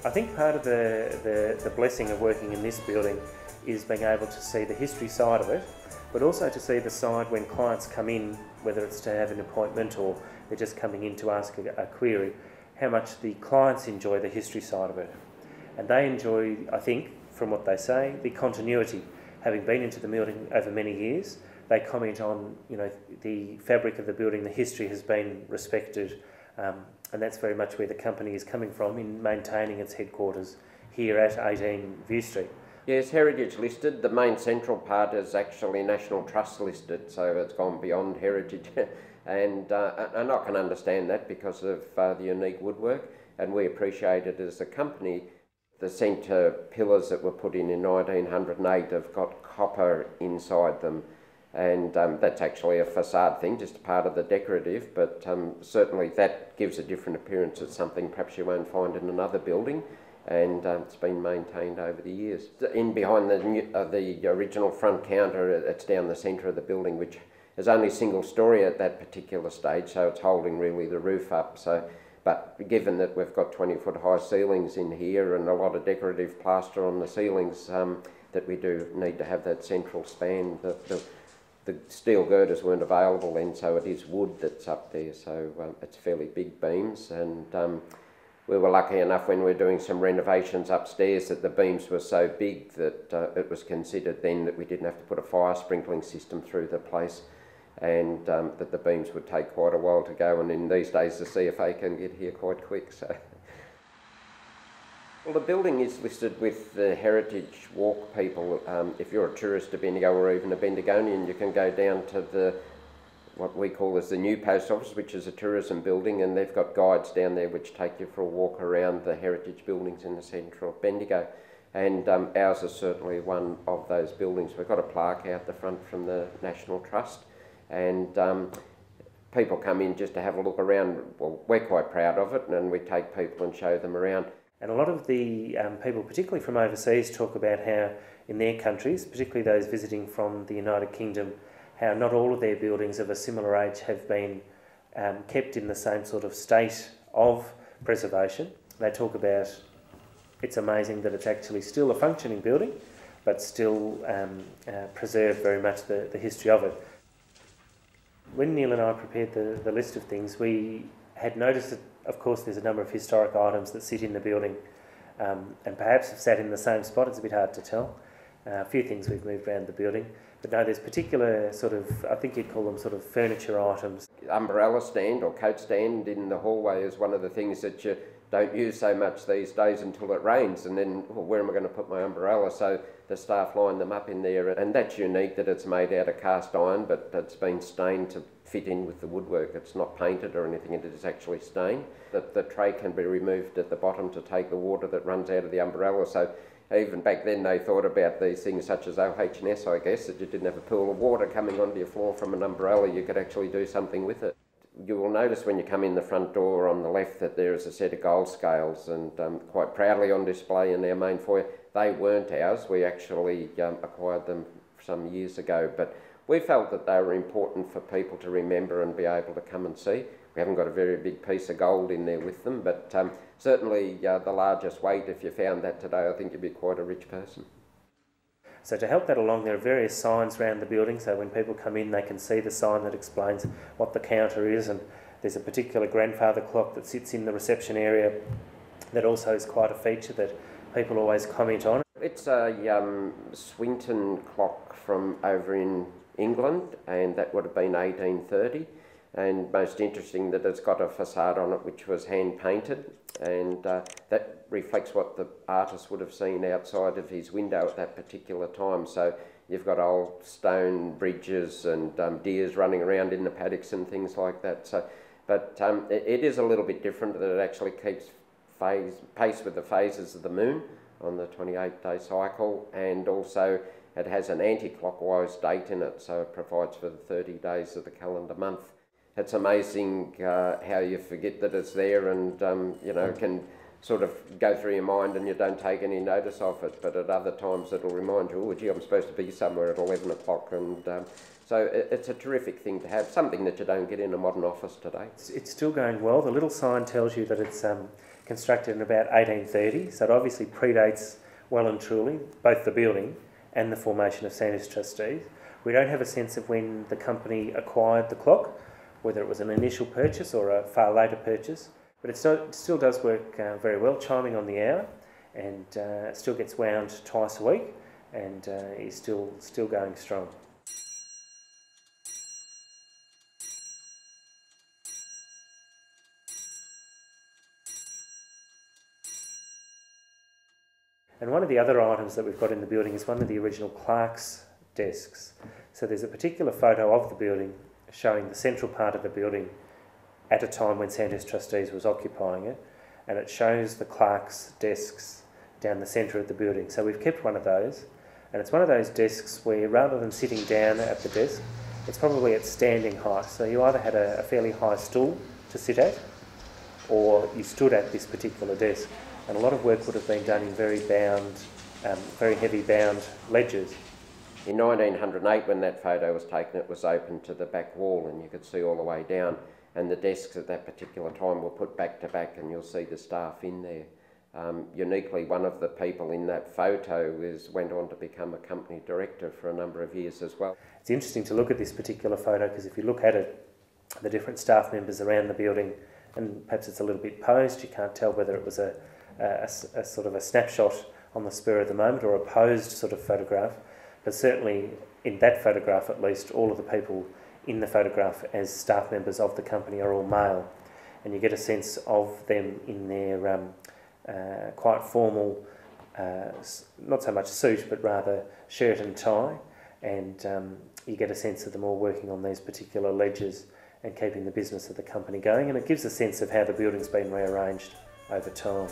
I think part of the blessing of working in this building is being able to see the history side of it, but also to see the side when clients come in, whether it's to have an appointment or they're just coming in to ask a query, how much the clients enjoy the history side of it. And they enjoy, I think, from what they say, the continuity. Having been into the building over many years, they comment on, the fabric of the building, the history has been respected, and that's very much where the company is coming from in maintaining its headquarters here at 18 View Street. Yes, heritage listed. The main central part is actually National Trust listed, so it's gone beyond heritage. and I can understand that because of the unique woodwork, and we appreciate it as a company. The centre pillars that were put in 1908 have got copper inside them, and that's actually a facade thing, just a part of the decorative, but certainly that gives a different appearance. It's something perhaps you won't find in another building, and it's been maintained over the years. In behind the original front counter, it's down the centre of the building, which is only single storey at that particular stage, so it's holding really the roof up. But given that we've got 20-foot high ceilings in here and a lot of decorative plaster on the ceilings, that we do need to have that central span. The steel girders weren't available then, so it is wood that's up there, so it's fairly big beams. And we were lucky enough when we were doing some renovations upstairs that the beams were so big that it was considered then that we didn't have to put a fire sprinkling system through the place, and that the beams would take quite a while to go, and in these days the CFA can get here quite quick. So, well, the building is listed with the Heritage Walk people. If you're a tourist to Bendigo or even a Bendigonian, you can go down to what we call as the new post office, which is a tourism building, and they've got guides down there which take you for a walk around the heritage buildings in the centre of Bendigo. And ours is certainly one of those buildings. We've got a plaque out the front from the National Trust, and people come in just to have a look around. Well, we're quite proud of it, and we take people and show them around. And a lot of the people, particularly from overseas, talk about how in their countries, particularly those visiting from the United Kingdom, how not all of their buildings of a similar age have been kept in the same sort of state of preservation. They talk about it's amazing that it's actually still a functioning building, but still preserved very much the history of it. When Neil and I prepared the list of things, we had noticed that, of course, there's a number of historic items that sit in the building and perhaps have sat in the same spot. It's a bit hard to tell. A few things we've moved around the building. But no, there's particular sort of, I think you'd call them sort of furniture items. Umbrella stand or coat stand in the hallway is one of the things that you don't use so much these days until it rains, and then, well, where am I going to put my umbrella? So the staff line them up in there, and that's unique that it's made out of cast iron, but it's been stained to fit in with the woodwork. It's not painted or anything, it is actually stained. The tray can be removed at the bottom to take the water that runs out of the umbrella, so even back then they thought about these things such as OH&S, I guess, that you didn't have a pool of water coming onto your floor from an umbrella, you could actually do something with it. You will notice when you come in the front door on the left that there is a set of gold scales, and quite proudly on display in our main foyer. They weren't ours, we actually acquired them some years ago, but we felt that they were important for people to remember and be able to come and see. We haven't got a very big piece of gold in there with them, but certainly the largest weight, if you found that today, I think you'd be quite a rich person. So to help that along, there are various signs around the building, so when people come in they can see the sign that explains what the counter is, and there's a particular grandfather clock that sits in the reception area that also is quite a feature that people always comment on. It's a Swinton clock from over in England, and that would have been 1830. And most interesting that it's got a facade on it which was hand painted, and that reflects what the artist would have seen outside of his window at that particular time. So you've got old stone bridges and deers running around in the paddocks and things like that. So, but it is a little bit different, that it actually keeps pace with the phases of the moon on the 28-day cycle, and also it has an anti-clockwise date in it, so it provides for the 30 days of the calendar month. It's amazing how you forget that it's there, and can sort of go through your mind and you don't take any notice of it, but at other times it'll remind you, oh gee, I'm supposed to be somewhere at 11 o'clock, and so it's a terrific thing to have, something that you don't get in a modern office today. It's still going well. The little sign tells you that it's constructed in about 1830, so it obviously predates well and truly both the building and the formation of Sandhurst Trustees. We don't have a sense of when the company acquired the clock, whether it was an initial purchase or a far later purchase, but it still does work very well, chiming on the hour, and still gets wound twice a week, and is still going strong. And one of the other items that we've got in the building is one of the original clerk's desks. So there's a particular photo of the building showing the central part of the building at a time when Sandhurst Trustees was occupying it, and it shows the clerk's desks down the centre of the building. So we've kept one of those, and it's one of those desks where rather than sitting down at the desk, it's probably at standing height. So you either had a fairly high stool to sit at, or you stood at this particular desk. And a lot of work would have been done in very heavy bound ledgers. In 1908, when that photo was taken, it was open to the back wall and you could see all the way down, and the desks at that particular time were put back to back, and you'll see the staff in there. Uniquely, one of the people in that photo went on to become a company director for a number of years as well. It's interesting to look at this particular photo because if you look at it, the different staff members around the building, and perhaps it's a little bit posed, you can't tell whether it was a sort of a snapshot on the spur of the moment or a posed sort of photograph, but certainly in that photograph at least, all of the people in the photograph as staff members of the company are all male, and you get a sense of them in their quite formal, not so much suit but rather shirt and tie, and you get a sense of them all working on these particular ledgers and keeping the business of the company going, and it gives a sense of how the building's been rearranged over time.